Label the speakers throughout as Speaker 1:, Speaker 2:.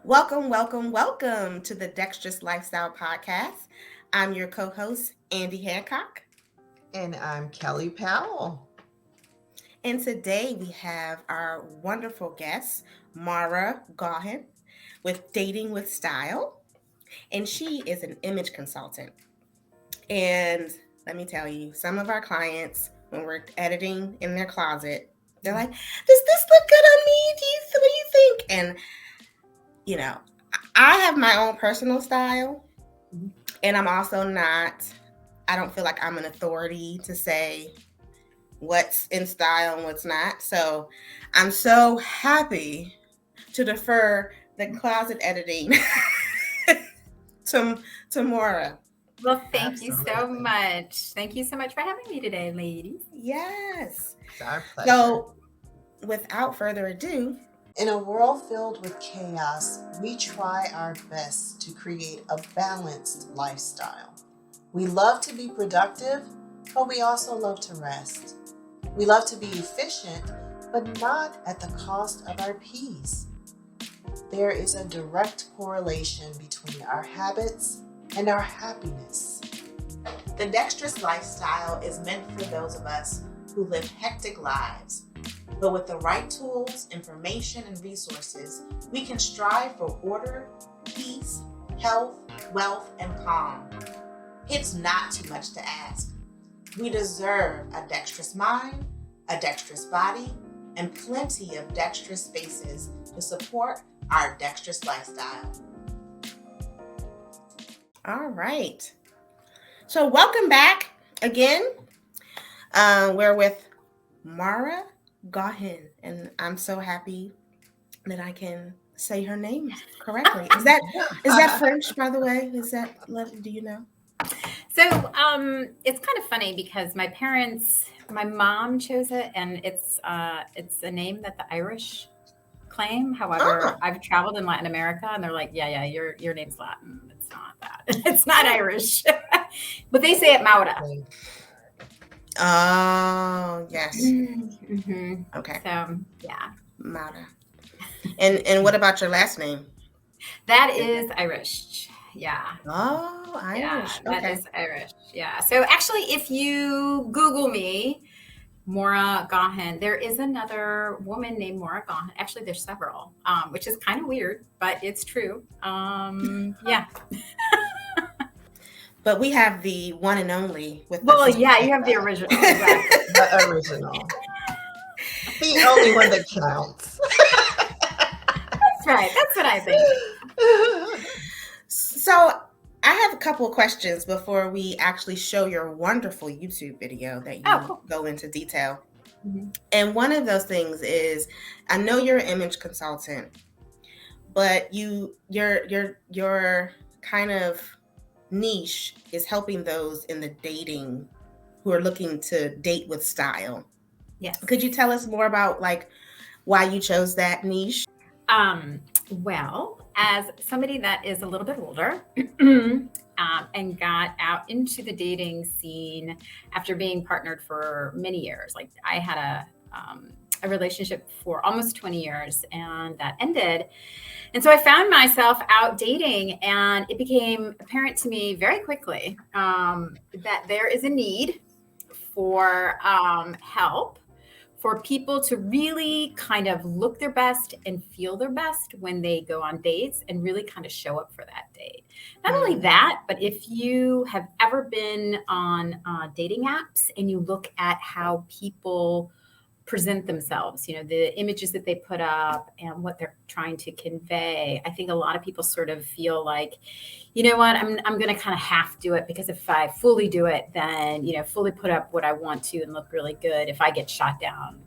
Speaker 1: Welcome to the Dexterous Lifestyle Podcast. I'm your co host, Andy Hancock.
Speaker 2: And I'm Kelly Powell.
Speaker 1: And today we have our wonderful guest, Mara Gaughan, with Dating with Style. And she is an image consultant. And let me tell you, some of our clients, when we're editing in their closet, they're like, does this look good on me? What do you think? And, you know, I have my own personal style. And I'm also not, I don't feel like I'm an authority to say what's in style and what's not. So I'm so happy to defer the closet editing to Mara.
Speaker 3: Well, thank you so
Speaker 2: Absolutely.
Speaker 3: much. Thank you so much for having me today, ladies.
Speaker 1: Yes.
Speaker 2: It's our pleasure.
Speaker 1: So without further ado,
Speaker 2: In a world filled with chaos, we try our best to create a balanced lifestyle. We love to be productive, but we also love to rest. We love to be efficient, but not at the cost of our peace. There is a direct correlation between our habits and our happiness.
Speaker 1: the dexterous lifestyle is meant for those of us who live hectic lives. But with the right tools, information, and resources, we can strive for order, peace, health, wealth, and calm. It's not too much to ask. We deserve a dexterous mind, a dexterous body, and plenty of dexterous spaces to support our dexterous lifestyle. All right. So welcome back again. We're with Mara Gaughan, and I'm so happy that I can say her name correctly. Is that French, by the way? Do you know?
Speaker 3: So it's kind of funny because my mom chose it, and it's a name that the Irish claim. However, I've traveled in Latin America, and they're like, yeah, your name's Latin. It's not that. It's not Irish, but they say it Maura.
Speaker 1: Oh, yes.
Speaker 3: Mm-hmm.
Speaker 1: Okay.
Speaker 3: So yeah,
Speaker 1: Mara. And what about your last name?
Speaker 3: that is Irish. Yeah.
Speaker 1: Oh, Irish.
Speaker 3: Yeah, that
Speaker 1: Okay.
Speaker 3: is Irish. Yeah. So actually, if you Google me, Mara Gaughan, there is another woman named Mara Gaughan. Actually, there's several, which is kind of weird, but it's true. Yeah.
Speaker 1: But we have the one and only with
Speaker 3: Well,
Speaker 1: us.
Speaker 3: yeah, you have the original. Exactly.
Speaker 2: The original. The only one that counts.
Speaker 3: That's right. That's what I think.
Speaker 1: So I have a couple of questions before we actually show your wonderful YouTube video that you go into detail.
Speaker 3: Mhm.
Speaker 1: And one of those things is, I know you're an image consultant, but your kind of niche is helping those in the dating who are looking to date with style.
Speaker 3: Yes.
Speaker 1: Could you tell us more about like why you chose that niche?
Speaker 3: Well, as somebody that is a little bit older and got out into the dating scene after being partnered for many years, like I had a relationship for almost 20 years and that ended. And so I found myself out dating, and it became apparent to me very quickly that there is a need for help for people to really kind of look their best and feel their best when they go on dates and really kind of show up for that date. Not only that, but if you have ever been on dating apps and you look at how people present themselves, the images that they put up and what they're trying to convey, I think a lot of people sort of feel like, you know what, I'm going to kind of half do it, because if I fully do it, then, fully put up what I want to and look really good, if I get shot down,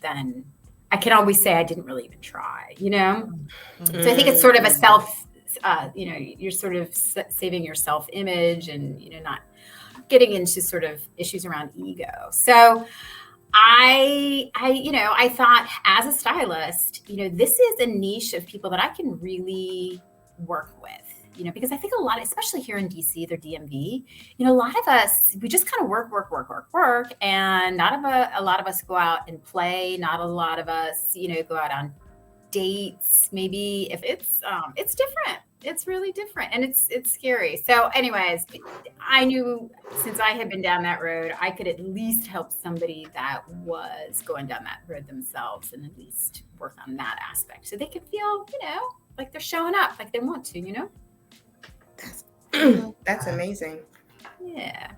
Speaker 3: then I can always say I didn't really even try, So I think it's sort of a self, you're sort of saving your self-image and, not getting into sort of issues around ego. So I thought, as a stylist, this is a niche of people that I can really work with, because I think a lot, especially here in DC, the DMV, a lot of us, we just kind of work. And a lot of us go out and play. Not a lot of us, go out on dates, maybe if it's different. It's really different, and it's scary. So, anyways, I knew since I had been down that road, I could at least help somebody that was going down that road themselves, and at least work on that aspect, so they could feel, like they're showing up, like they want to.
Speaker 1: That's amazing.
Speaker 3: Yeah.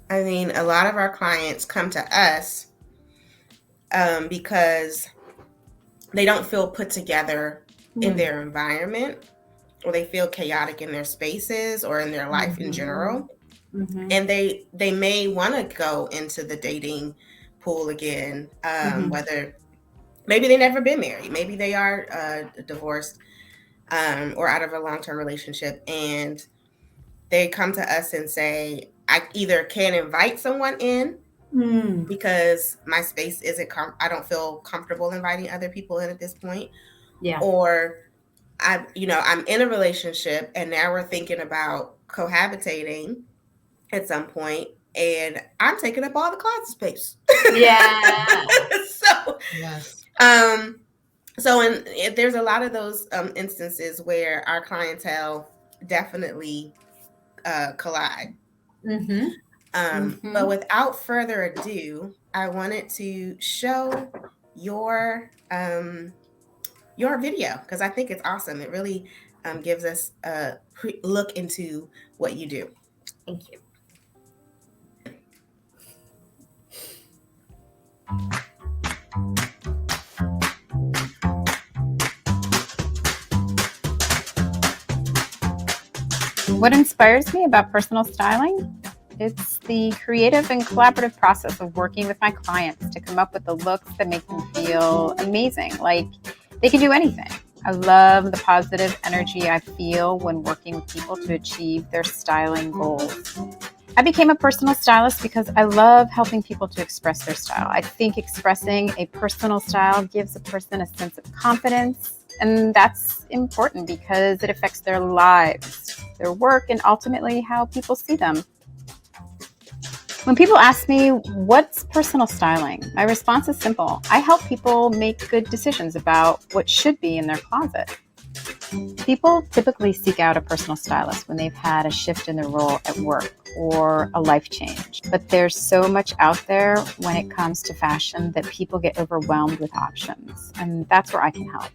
Speaker 1: I mean, a lot of our clients come to us because they don't feel put together in their environment, or they feel chaotic in their spaces or in their life in general. And they may want to go into the dating pool again, whether maybe they've never been married, maybe they are divorced or out of a long-term relationship, and they come to us and say, I either can't invite someone in because my space isn't I don't feel comfortable inviting other people in at this point.
Speaker 3: Yeah.
Speaker 1: Or I'm in a relationship and now we're thinking about cohabitating at some point, and I'm taking up all the closet space.
Speaker 3: Yeah.
Speaker 1: So
Speaker 2: Yes.
Speaker 1: So there's a lot of those instances where our clientele definitely collide. But without further ado, I wanted to show your video because I think it's awesome. It really gives us a look into what you do.
Speaker 3: Thank you.
Speaker 4: What inspires me about personal styling? It's the creative and collaborative process of working with my clients to come up with the looks that make them feel amazing, like they can do anything. I love the positive energy I feel when working with people to achieve their styling goals. I became a personal stylist because I love helping people to express their style. I think expressing a personal style gives a person a sense of confidence, and that's important because it affects their lives, their work, and ultimately how people see them. When people ask me, what's personal styling? My response is simple. I help people make good decisions about what should be in their closet. People typically seek out a personal stylist when they've had a shift in their role at work or a life change. But there's so much out there when it comes to fashion that people get overwhelmed with options, and that's where I can help.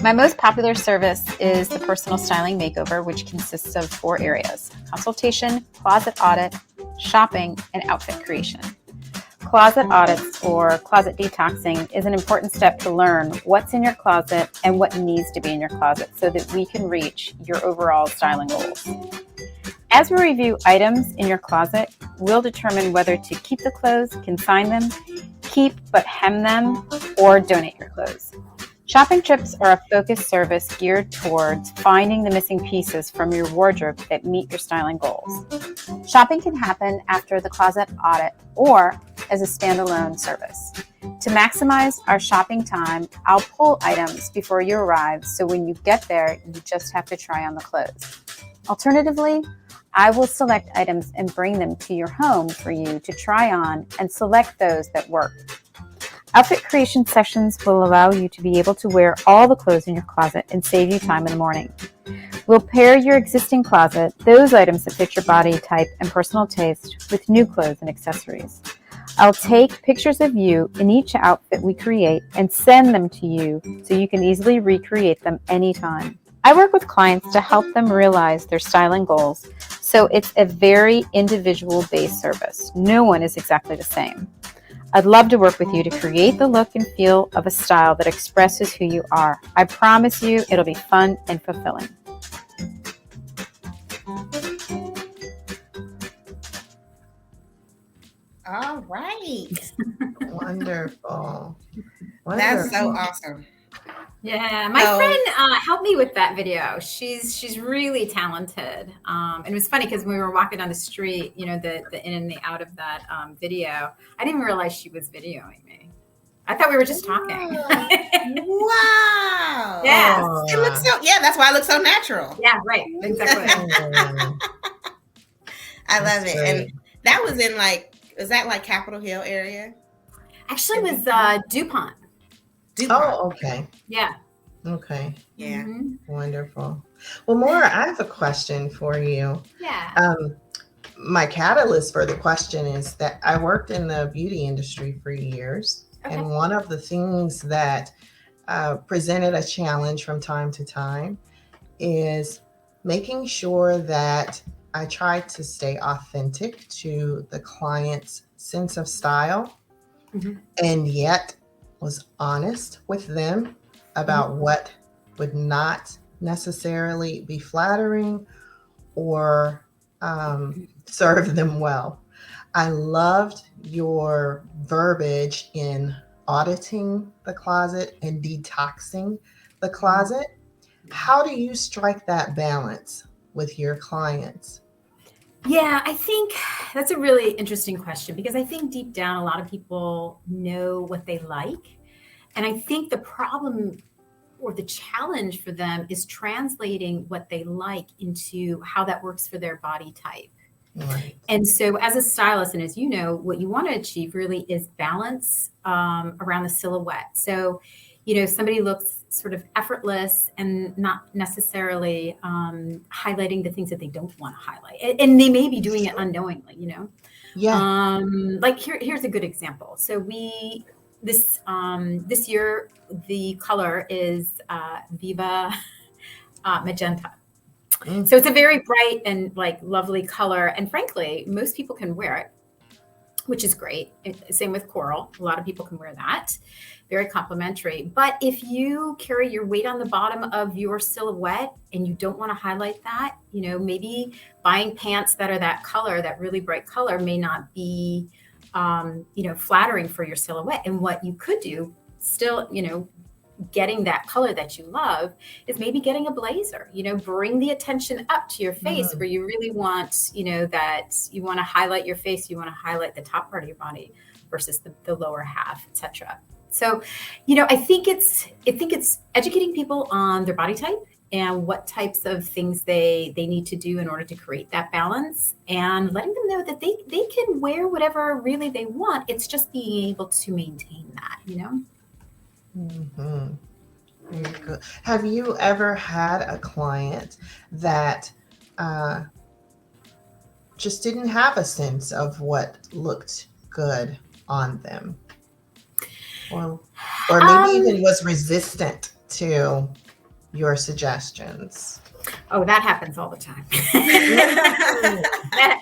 Speaker 4: My most popular service is the Personal Styling Makeover, which consists of 4 areas: consultation, closet audit, shopping, and outfit creation. Closet audits, or closet detoxing, is an important step to learn what's in your closet and what needs to be in your closet so that we can reach your overall styling goals. As we review items in your closet, we'll determine whether to keep the clothes, consign them, keep but hem them, or donate your clothes. Shopping trips are a focused service geared towards finding the missing pieces from your wardrobe that meet your styling goals. Shopping can happen after the closet audit or as a standalone service. To maximize our shopping time, I'll pull items before you arrive, so when you get there, you just have to try on the clothes. Alternatively, I will select items and bring them to your home for you to try on and select those that work. Outfit creation sessions will allow you to be able to wear all the clothes in your closet and save you time in the morning. We'll pair your existing closet, those items that fit your body type and personal taste, with new clothes and accessories. I'll take pictures of you in each outfit we create and send them to you so you can easily recreate them anytime. I work with clients to help them realize their styling goals, so it's a very individual-based service. No one is exactly the same. I'd love to work with you to create the look and feel of a style that expresses who you are. I promise you it'll be fun and fulfilling.
Speaker 1: All right.
Speaker 2: Wonderful.
Speaker 1: That's so awesome.
Speaker 3: Yeah, my friend helped me with that video. She's really talented. And it was funny because when we were walking down the street, the in and the out of that video, I didn't realize she was videoing me. I thought we were just talking.
Speaker 1: Wow.
Speaker 3: Yeah.
Speaker 1: It looks so, that's why it looks so natural.
Speaker 3: Yeah, right. Exactly.
Speaker 1: I love it. And that was in is that like Capitol Hill area?
Speaker 3: Actually, it was DuPont.
Speaker 1: DuPont.
Speaker 2: Oh, okay.
Speaker 3: Yeah.
Speaker 2: Okay.
Speaker 1: Yeah.
Speaker 3: Mhm.
Speaker 2: Wonderful. Well, Maura, I have a question for you.
Speaker 3: Yeah.
Speaker 2: My catalyst for the question is that I worked in the beauty industry for years.
Speaker 3: Okay.
Speaker 2: And one of the things that presented a challenge from time to time is making sure that I tried to stay authentic to the client's sense of style
Speaker 3: Mhm.
Speaker 2: and yet was honest with them about what would not necessarily be flattering or serve them well. I loved your verbiage in auditing the closet and detoxing the closet. How do you strike that balance with your clients?
Speaker 3: Yeah, I think that's a really interesting question because I think deep down, a lot of people know what they like. And I think the problem or the challenge for them is translating what they like into how that works for their body type.
Speaker 2: Right.
Speaker 3: And so, as a stylist, and as you know, what you want to achieve really is balance around the silhouette. So, somebody looks sort of effortless and not necessarily highlighting the things that they don't want to highlight. And they may be doing it unknowingly.
Speaker 2: Yeah.
Speaker 3: Like here's a good example. So this year the color is Viva Magenta.
Speaker 2: Mm.
Speaker 3: So it's a very bright and like lovely color. And frankly, most people can wear it, which is great. Same with coral. A lot of people can wear that. Very complimentary. But if you carry your weight on the bottom of your silhouette and you don't want to highlight that, maybe buying pants that are that color, that really bright color may not be, flattering for your silhouette. And what you could do still, getting that color that you love is maybe getting a blazer, bring the attention up to your face where you really want, that you want to highlight your face, you want to highlight the top part of your body versus the lower half, etc. So, I think it's educating people on their body type and what types of things they need to do in order to create that balance and letting them know that they can wear whatever really they want. It's just being able to maintain that,
Speaker 2: Mm-hmm. Very good. Have you ever had a client that just didn't have a sense of what looked good on them? Or maybe even was resistant to your suggestions?
Speaker 3: Oh, that happens all the time.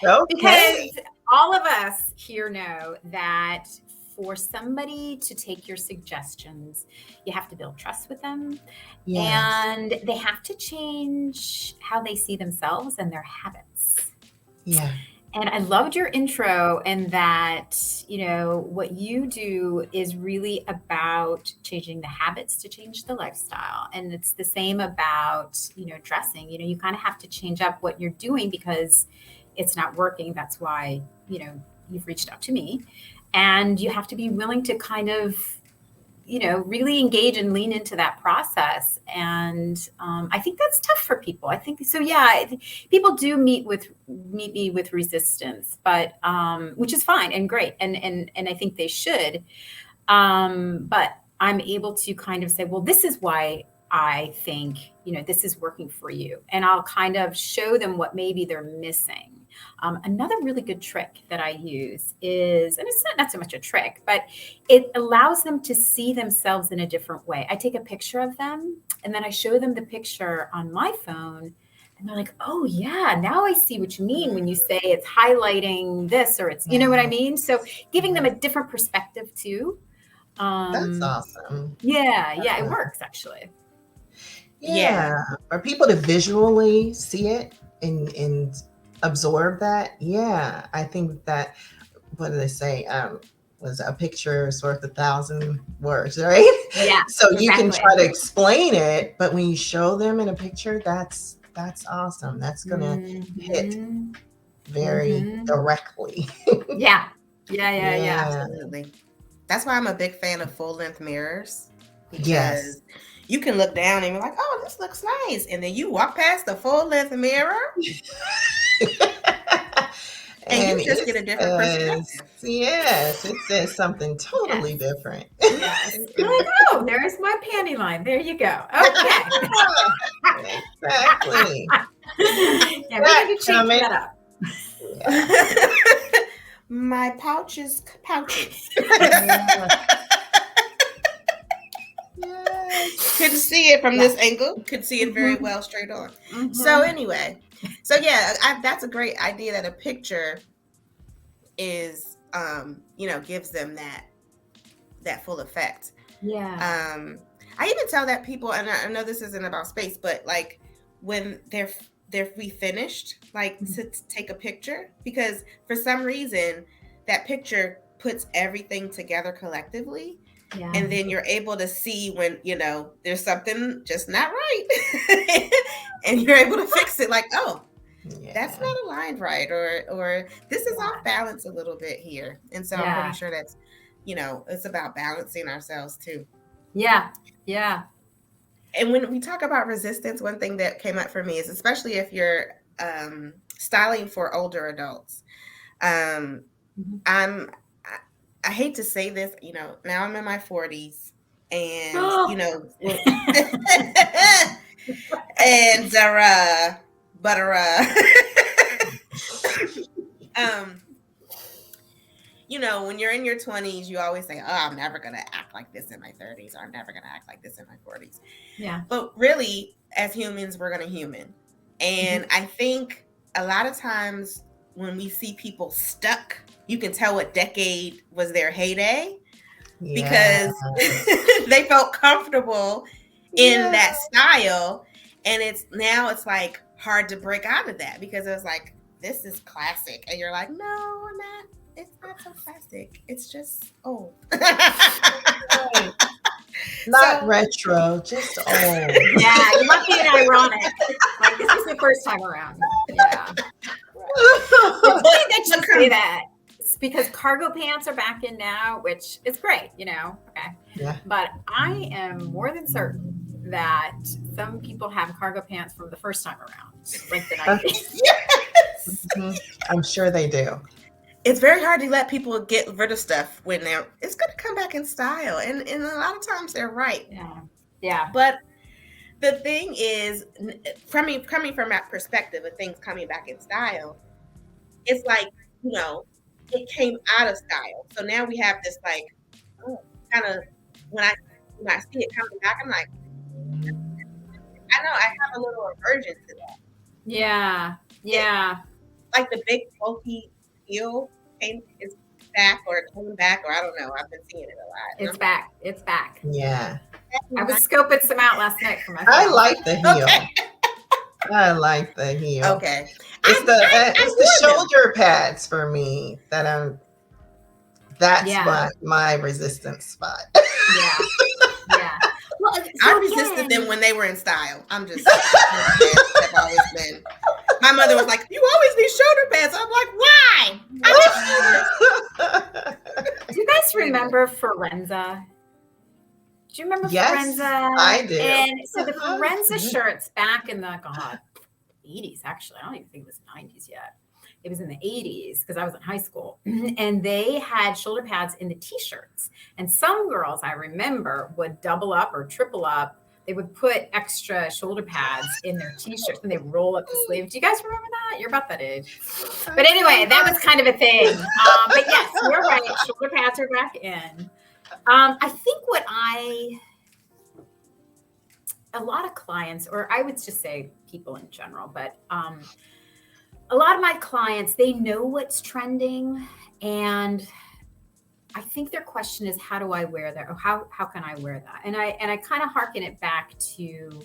Speaker 2: Okay.
Speaker 3: Because all of us here know that for somebody to take your suggestions, you have to build trust with them.
Speaker 2: Yes.
Speaker 3: And they have to change how they see themselves and their habits.
Speaker 2: Yeah.
Speaker 3: And I loved your intro and that, what you do is really about changing the habits to change the lifestyle. And it's the same about, dressing. You kind of have to change up what you're doing because it's not working. That's why, you've reached out to me. And you have to be willing to kind of, really engage and lean into that process. And I think that's tough for people. I think so. Yeah, people do meet me with resistance, but which is fine and great, and I think they should. But I'm able to kind of say, well, this is why I think this is working for you, and I'll kind of show them what maybe they're missing. Another really good trick that I use is, and it's not so much a trick, but it allows them to see themselves in a different way. I take a picture of them and then I show them the picture on my phone and they're like, oh yeah, now I see what you mean when you say it's highlighting this or it's, you know what I mean? So giving them a different perspective too.
Speaker 2: That's awesome.
Speaker 3: Yeah, it works actually.
Speaker 2: Yeah. For people to visually see it and absorb that. Yeah. I think that, what do they say? Was a picture is worth 1,000 words, right?
Speaker 3: Yeah.
Speaker 2: So
Speaker 3: exactly.
Speaker 2: You can try to explain it, but when you show them in a picture, that's awesome. That's gonna hit very directly.
Speaker 3: Yeah.
Speaker 1: Absolutely. That's why I'm a big fan of full-length mirrors. Because
Speaker 2: Yes.
Speaker 1: you can look down and be like, oh, this looks nice. And then you walk past the full-length mirror. And you just
Speaker 2: it
Speaker 1: get a different
Speaker 2: says,
Speaker 1: perspective.
Speaker 2: yes, it says something totally different.
Speaker 3: Yes. You're like, oh, there's my panty line. There you go. Okay.
Speaker 2: Exactly.
Speaker 3: Yeah, we need to change
Speaker 2: Coming.
Speaker 3: that up.
Speaker 2: Yeah.
Speaker 1: My pouch is pouchy.
Speaker 2: Yes.
Speaker 1: Couldn't see it from
Speaker 3: Yeah.
Speaker 1: this angle. Could see it very
Speaker 3: Mhm.
Speaker 1: well straight on.
Speaker 3: Mhm.
Speaker 1: So anyway, so yeah, that's a great idea that a picture is, gives them that full effect.
Speaker 3: Yeah.
Speaker 1: I even tell that people, and I know this isn't about space, but like when they're refinished, like to take a picture, because for some reason that picture puts everything together collectively.
Speaker 3: Yeah.
Speaker 1: And then you're able to see when, there's something just not right. And you're able to fix it, like, oh, that's not aligned right, or this is off balance a little bit here. And so I'm pretty sure that's, it's about balancing ourselves too.
Speaker 3: Yeah. Yeah.
Speaker 1: And when we talk about resistance, one thing that came up for me is, especially if you're styling for older adults, I hate to say this, now I'm in my 40s, and and when you're in your 20s, you always say, oh, I'm never going to act like this in my 30s, or I'm never going to act like this in my 40s.
Speaker 3: Yeah.
Speaker 1: But really, as humans, we're going to human. And I think a lot of times when we see people stuck, you can tell what decade was their heyday, because they felt comfortable in that style. And it's like hard to break out of that, because it's like, this is classic. And you're like, no, it's not so classic. It's just old.
Speaker 2: Not retro, just old.
Speaker 3: Yeah, you're not being ironic. Like, this is the first time around. Yeah. It's funny that you say that. It's because cargo pants are back in now, which is great, Okay.
Speaker 2: Yeah.
Speaker 3: But I am more than certain that some people have cargo pants from the first time around, like the 90s.
Speaker 1: Yes.
Speaker 2: I'm sure they do.
Speaker 1: It's very hard to let people get rid of stuff when it's going to come back in style. And a lot of times they're right.
Speaker 3: Yeah. Yeah.
Speaker 1: But the thing is, coming from that perspective of things coming back in style, it's like, it came out of style. So now we have this like, kind of, when I see it coming back, I'm like, I know I have a little aversion to that.
Speaker 3: Yeah. Yeah.
Speaker 1: Like the big bulky heel is back, or coming back, or I don't know. I've been seeing it a lot.
Speaker 3: It's back. It's back.
Speaker 2: Yeah.
Speaker 3: I was scoping some out last night for my
Speaker 2: I like the heel.
Speaker 1: Okay.
Speaker 2: I like the heel.
Speaker 1: Okay.
Speaker 2: It's the shoulder pads for me that's my resistance spot.
Speaker 3: Yeah. Yeah. Well,
Speaker 1: I resisted them when they were in style. I'm just have always been. My mother was like, "You always need shoulder pads." I'm like, "Why?"
Speaker 3: Do you guys remember Forenza? Do you remember
Speaker 2: Yes,
Speaker 3: Forenza?
Speaker 2: I do.
Speaker 3: And so the Forenza shirts back in the 80s, actually. I don't even think it was 90s yet. It was in the 80s because I was in high school. And they had shoulder pads in the t-shirts. And some girls, I remember, would double up or triple up. They would put extra shoulder pads in their t-shirts and they roll up the sleeve. Do you guys remember that? You're about that age. But anyway, that was kind of a thing. But yes, you're right. Shoulder pads are back in. I think a lot of clients, or I would just say people in general, but a lot of my clients, they know what's trending, and I think their question is, how do I wear that? Or how can I wear that? And I kind of hearken it back to,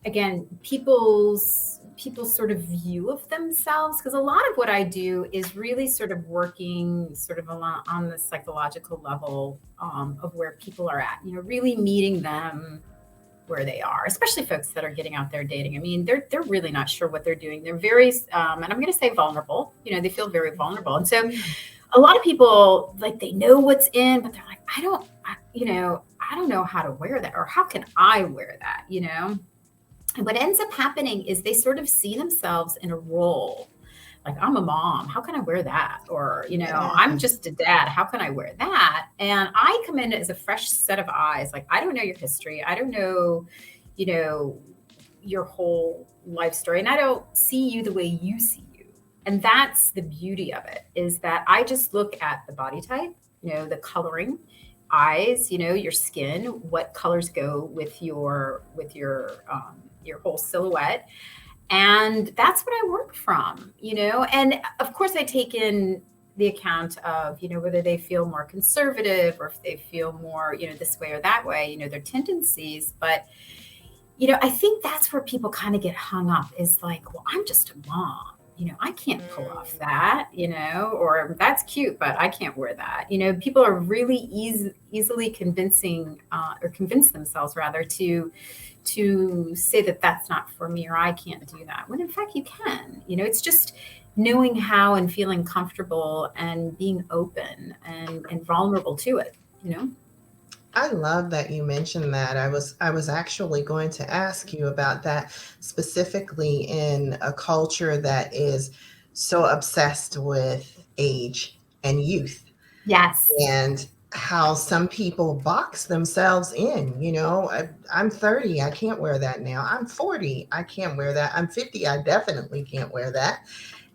Speaker 3: again, people's sort of view of themselves. Because a lot of what I do is really sort of working sort of on the psychological level of where people are at, really meeting them where they are, especially folks that are getting out there dating. I mean, they're really not sure what they're doing. They're very, and I'm going to say vulnerable, they feel very vulnerable. And so a lot of people, like, they know what's in, but they're like, I don't know how to wear that, or how can I wear that, And what ends up happening is they sort of see themselves in a role Like, I'm a mom, how can I wear that? Or,
Speaker 2: Yeah.
Speaker 3: I'm just a dad, how can I wear that? And I come in as a fresh set of eyes. Like, I don't know your history, I don't know, your whole life story, and I don't see you the way you see you. And that's the beauty of it, is that I just look at the body type, the coloring, eyes, your skin, what colors go with your whole silhouette. And that's what I work from, and of course I take in the account of, whether they feel more conservative or if they feel more, this way or that way, their tendencies. But I think that's where people kind of get hung up, is like, well, I'm just a mom. I can't pull off that, or that's cute, but I can't wear that. People are really easily convincing or convince themselves rather to say that that's not for me, or I can't do that, when in fact you can. It's just knowing how and feeling comfortable and being open and vulnerable to it.
Speaker 2: I love that you mentioned that. I was actually going to ask you about that, specifically in a culture that is so obsessed with age and youth,
Speaker 3: Yes.
Speaker 2: and how some people box themselves in. I'm 30, I can't wear that now. I'm 40, I can't wear that. I'm 50, I definitely can't wear that.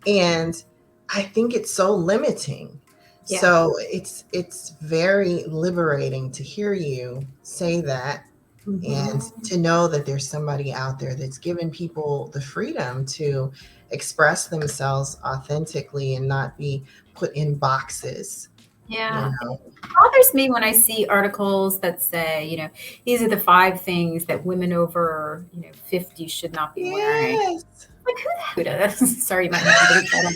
Speaker 2: And I think it's so limiting.
Speaker 3: Yeah.
Speaker 2: So it's very liberating to hear you say that, and to know that there's somebody out there that's giving people the freedom to express themselves authentically and not be put in boxes.
Speaker 3: Yeah.
Speaker 2: You know?
Speaker 3: It bothers me when I see articles that say, these are the 5 things that women over, 50 should not be wearing.
Speaker 2: Yes.
Speaker 3: Like, who does? Sorry, you might have to delete that.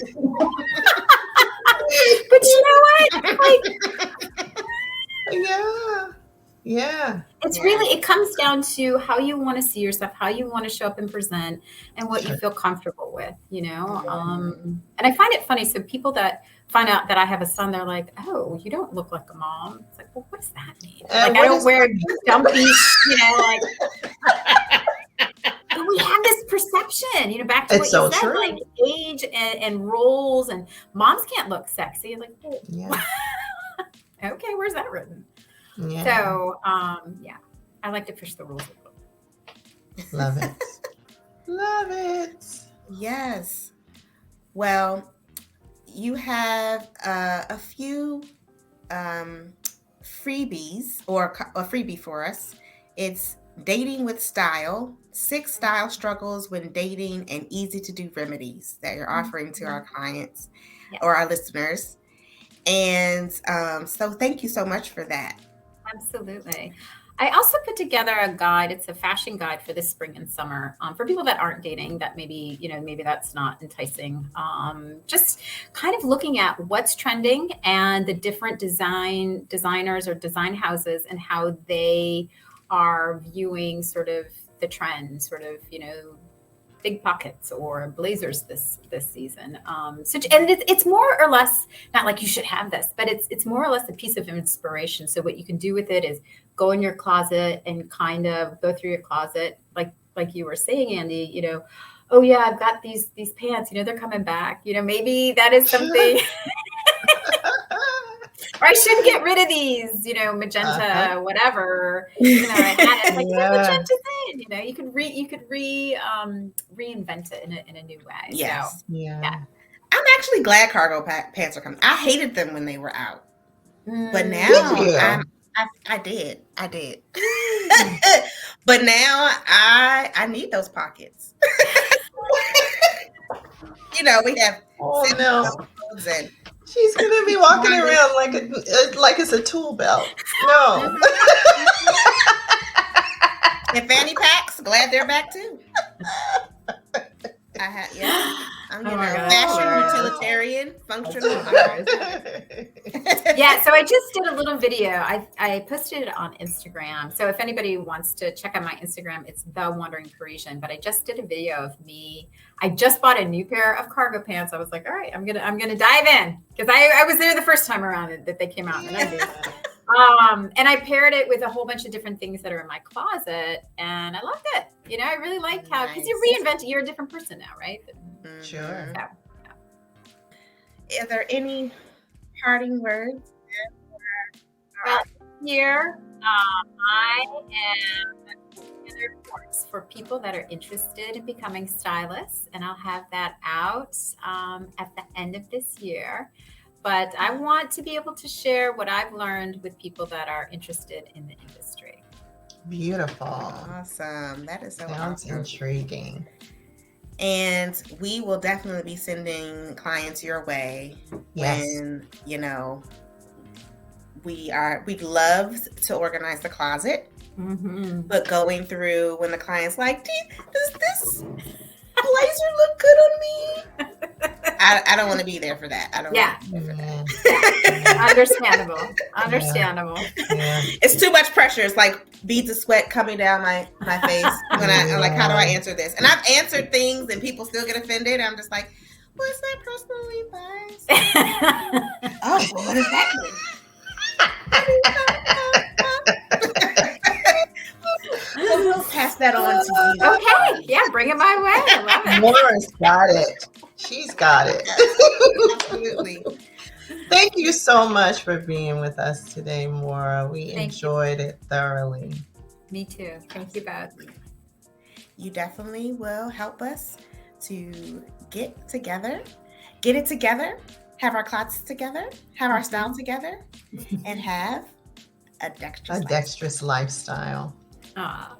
Speaker 3: But you know what? Like,
Speaker 2: Yeah.
Speaker 3: it's really, it comes down to how you want to see yourself, how you want to show up and present, and what you feel comfortable with, And I find it funny. So people that find out that I have a son, they're like, "Oh, you don't look like a mom." It's like, well, what does that mean? Like, I don't wear dumpy, like. But we have this perception, back to
Speaker 2: It's
Speaker 3: what you
Speaker 2: so
Speaker 3: said,
Speaker 2: true.
Speaker 3: like age and roles, and moms can't look sexy. Like, well,
Speaker 2: Yeah.
Speaker 3: okay, where's that written?
Speaker 2: Yeah.
Speaker 3: So, I like to push the rules.
Speaker 2: Love it. Love it.
Speaker 1: Yes. Well, you have a few freebies, or a freebie for us. It's Dating with Style, 6 style struggles when dating and easy to do remedies that you're offering to our clients or our listeners. And so thank you so much for that.
Speaker 3: Absolutely. I also put together a guide. It's a fashion guide for this spring and summer, for people that aren't dating, that maybe that's not enticing. Just kind of looking at what's trending and the different designers or design houses, and how they are viewing sort of the trend, sort of, big pockets or blazers this season. And it's more or less, not like you should have this, but it's more or less a piece of inspiration. So what you can do with it is go in your closet and kind of go through your closet, like you were saying, Andy, oh yeah, I've got these pants, they're coming back, maybe that is something. Or I shouldn't get rid of these, magenta, whatever. I had it. Like, magenta's in. You could reinvent it in a new way.
Speaker 1: Yes.
Speaker 3: So,
Speaker 2: Yeah.
Speaker 1: I'm actually glad cargo pants are coming. I hated them when they were out, but now
Speaker 2: Did you?
Speaker 1: I did. But now I need those pockets. We have
Speaker 2: Oh no.
Speaker 1: clothes and
Speaker 2: She's gonna be walking around like it's a tool belt. No.
Speaker 1: and fanny packs. Glad they're back too. I'm fashion, utilitarian, functional.
Speaker 3: Yeah, so I just did a little video. I posted it on Instagram. So if anybody wants to check out my Instagram, it's The Wandering Parisian. But I just did a video of me. I just bought a new pair of cargo pants. I was like, all right, I'm gonna dive in, because I was there the first time around that they came out, and I did. And I paired it with a whole bunch of different things that are in my closet, and I loved it. I really like how, because you reinvent it. You're a different person now, right?
Speaker 2: Sure.
Speaker 1: are there any parting words?
Speaker 3: Well, here I am in the course for people that are interested in becoming stylists, and I'll have that out at the end of this year. But I want to be able to share what I've learned with people that are interested in the industry.
Speaker 2: Beautiful.
Speaker 1: Awesome. That is so
Speaker 2: Sounds
Speaker 1: awesome.
Speaker 2: intriguing.
Speaker 1: And we will definitely be sending clients your way
Speaker 2: Yes.
Speaker 1: when, we'd love to organize the closet,
Speaker 3: Mm-hmm.
Speaker 1: but going through when the client's like, does this blazer look good on me? I don't want to be there for that. I don't
Speaker 3: Yeah.
Speaker 1: want to be there for that.
Speaker 3: Understandable.
Speaker 2: Yeah.
Speaker 1: It's too much pressure. It's like beads of sweat coming down my face when I'm like, how do I answer this? And I've answered things and people still get offended. I'm just like, well, it's not personally biased. Oh, well, what does that mean? We'll pass that on to you.
Speaker 3: Okay, yeah, bring it my way. I love it.
Speaker 2: Maura's got it. She's got it.
Speaker 1: Absolutely.
Speaker 2: Thank you so much for being with us today, Maura. We
Speaker 3: Thank you.
Speaker 2: enjoyed it thoroughly.
Speaker 3: Me too. Thank you both.
Speaker 1: You definitely will help us to get it together, have our closets together, have our style together, and have a dexterous
Speaker 2: A dexterous lifestyle.
Speaker 3: Aw,